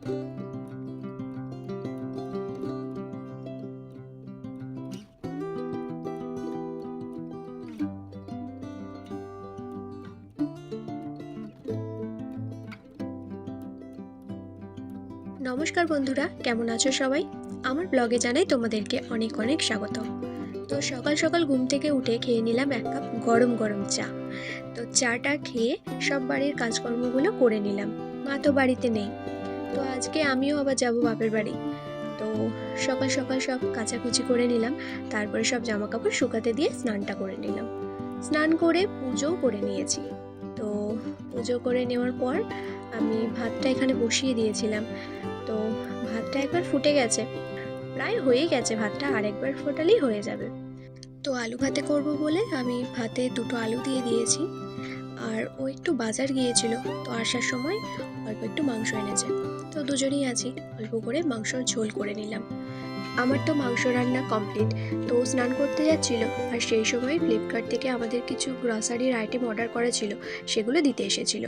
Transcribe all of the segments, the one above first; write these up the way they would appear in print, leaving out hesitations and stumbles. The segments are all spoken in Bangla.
নমস্কার বন্ধুরা, কেমন আছো সবাই? আমার ব্লগে জানাই তোমাদেরকে অনেক অনেক স্বাগত। তো সকাল সকাল ঘুম থেকে উঠে খেয়ে নিলাম এক কাপ গরম গরম চা। তো চাটা খেয়ে সব বাড়ির কাজকর্মগুলো করে নিলাম। মা তো বাড়িতে নেই, তো আজকে আমিও আবার যাব বাপের বাড়ি। তো সকাল সকাল সব কাচাকুচি করে নিলাম, তারপরে সব জামা কাপড় শুকাতে দিয়ে স্নানটা করে নিলাম। স্নান করে পুজোও করে নিয়েছি। তো পুজো করে নেওয়ার পর আমি ভাতটা এখানে বসিয়ে দিয়েছিলাম। তো ভাতটা একবার ফুটে গেছে, প্রায় হয়ে গেছে ভাতটা, আর একবার ফোটালেই হয়ে যাবে। তো আলু ভাতে করব বলে আমি ভাতে দুটো আলু দিয়ে দিয়েছি। আর ও একটু বাজার গিয়েছিল, তো আসার সময় অল্প একটু মাংস এনেছে। তো দুজনেই আছি, অল্প করে মাংসর ঝোল করে নিলাম। আমার তো মাংস রান্না কমপ্লিট। তো স্নান করতে যাচ্ছিল, আর সেই সময় ফ্লিপকার্ট থেকে আমাদের কিছু গ্রসারির আইটেম অর্ডার করা ছিল, সেগুলো দিতে এসেছিল।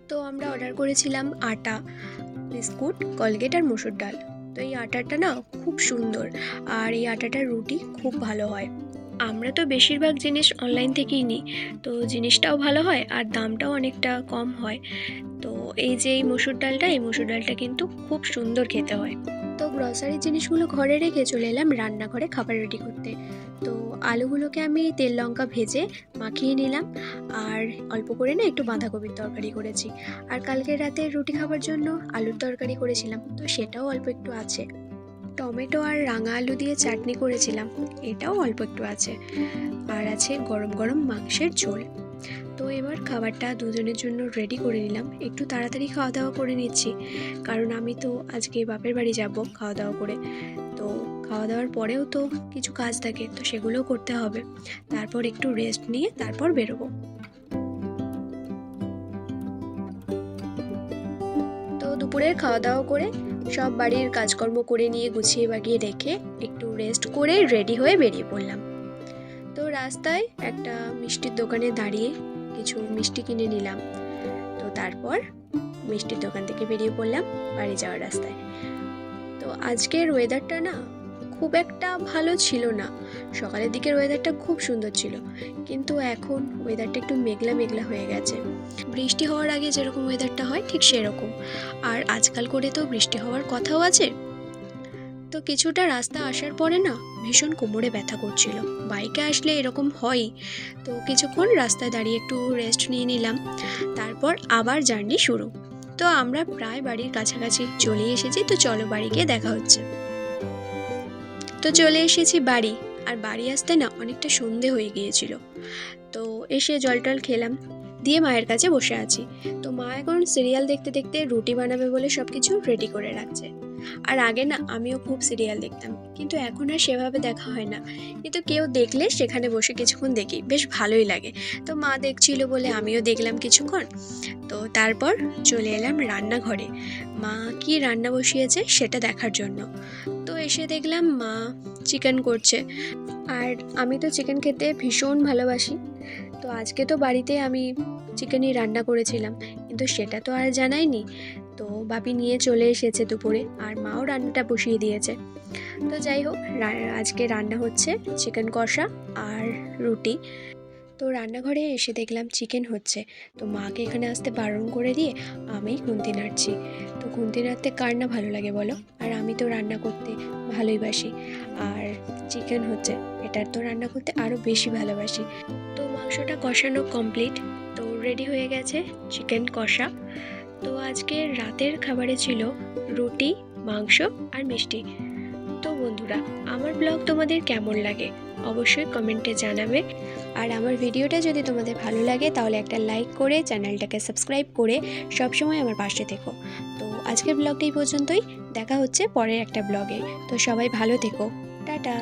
তো আমরা অর্ডার করেছিলাম আটা, বিস্কুট, কলগেট আর মসুর ডাল। তো এই আটাটা না খুব সুন্দর, আর এই আটাটার রুটি খুব ভালো হয়। আমরা তো বেশিরভাগ জিনিস অনলাইন থেকেই নিই, তো জিনিসটাও ভালো হয় আর দামটাও অনেকটা কম হয়। তো এই মসুর ডালটা, এই মসুর ডালটা কিন্তু খুব সুন্দর খেতে হয়। তো গ্রসারির জিনিসগুলো ঘরে রেখে চলে এলাম রান্নাঘরে খাবার রেডি করতে। তো আলুগুলোকে আমি তেল লঙ্কা ভেজে মাখিয়ে নিলাম, আর অল্প করে না একটু বাঁধাকপির তরকারি করেছি। আর কালকে রাতে রুটি খাবার জন্য আলুর তরকারি করেছিলাম, তো সেটাও অল্প একটু আছে। টমেটো আর রাঙা আলু দিয়ে চাটনি করেছিলাম, এটাও অল্প একটু আছে। আর আছে গরম গরম মাংসের ঝোল। তো এবার খাবারটা দুজনের জন্য রেডি করে নিলাম, একটু তাড়াতাড়ি খাওয়া দাওয়া করে নিচ্ছি, কারণ আমি তো আজকে বাপের বাড়ি যাব খাওয়া দাওয়া করে। তো খাওয়া দাওয়ার পরেও তো কিছু কাজ থাকে, তো সেগুলোও করতে হবে। তারপর একটু রেস্ট নিয়ে তারপর বেরোবো। তো দুপুরের খাওয়া দাওয়া করে সব বাড়ির কাজকর্ম করে নিয়ে গুছিয়ে বাগিয়ে রেখে একটু রেস্ট করে রেডি হয়ে বেরিয়ে পড়লাম। তো রাস্তায় একটা মিষ্টির দোকানে দাঁড়িয়ে কিছু মিষ্টি কিনে নিলাম। তো তারপর মিষ্টির দোকান থেকে বেরিয়ে পড়লাম বাড়ি যাওয়ার রাস্তায়। তো আজকের ওয়েদারটা না খুব একটা ভালো ছিল না। সকালের দিকের ওয়েদারটা খুব সুন্দর ছিল, কিন্তু এখন ওয়েদারটা একটু মেঘলা মেঘলা হয়ে গেছে। বৃষ্টি হওয়ার আগে যেরকম ওয়েদারটা হয় ঠিক সেরকম। আর আজকাল করে তো বৃষ্টি হওয়ার কথাও আছে। তো কিছুটা রাস্তা আসার পরে না ভীষণ কোমরে ব্যথা করছিল। বাইকে আসলে এরকম হয়ই। তো কিছুক্ষণ রাস্তায় দাঁড়িয়ে একটু রেস্ট নিয়ে নিলাম, তারপর আবার জার্নি শুরু। তো আমরা প্রায় বাড়ির কাছাকাছি চলে এসেছি, তো চলো বাড়ি গিয়ে দেখা হচ্ছে। তো চলে এসেছি বাড়ি, আর বাড়ি আসতে না অনেকটা সন্ধে হয়ে গিয়েছিল। তো এসে জল টল খেলাম, দিয়ে মায়ের কাছে বসে আছি। তো মা এখন সিরিয়াল দেখতে দেখতে রুটি বানাবে বলে সব কিছু রেডি করে রাখছে। আর আগে না আমিও খুব সিরিয়াল দেখতাম, কিন্তু এখন আর সেভাবে দেখা হয় না। কিন্তু কেউ দেখলে সেখানে বসে কিছুক্ষণ দেখি, বেশ ভালোই লাগে। তো মা দেখছিল বলে আমিও দেখলাম কিছুক্ষণ। তো তারপর চলে এলাম রান্নাঘরে, মা কি রান্না বসিয়েছে সেটা দেখার জন্য। তো এসে দেখলাম মা চিকেন করছে, আর আমি তো চিকেন খেতে ভীষণ ভালোবাসি। তো আজকে তো বাড়িতে আমি চিকেনই রান্না করেছিলাম, কিন্তু সেটা তো আর জানাইনি। তো বাপি নিয়ে চলে এসেছে দুপুরে, আর মাও রান্নাটা বসিয়ে দিয়েছে। তো যাই হোক, আজকে রান্না হচ্ছে চিকেন কষা আর রুটি। তো রান্নাঘরে এসে দেখলাম চিকেন হচ্ছে। তো মাকে এখানে আসতে বারণ করে দিয়ে আমি খুন্তি নাড়ছি। তো খুন্তি নাড়তে কার না ভালো লাগে বলো? আর আমি তো রান্না করতে ভালোই বাসি, আর চিকেন হচ্ছে, এটার তো রান্না করতে আরও বেশি ভালোবাসি। তো মাংসটা কষানো কমপ্লিট, তো রেডি হয়ে গেছে চিকেন কষা। তো আজকে রাতের খাবারে ছিল রুটি, মাংস আর মিষ্টি। তো বন্ধুরা, আমার ব্লগ তোমাদের কেমন লাগে অবশ্যই কমেন্টে জানাবে। আর আমার ভিডিওটা যদি তোমাদের ভালো লাগে তাহলে একটা লাইক করে চ্যানেলটাকে সাবস্ক্রাইব করে সবসময় আমার পাশে থেকো। তো আজকের ব্লগটা এই পর্যন্তই, দেখা হচ্ছে পরের একটা ব্লগে। তো সবাই ভালো থেকো, টাটা।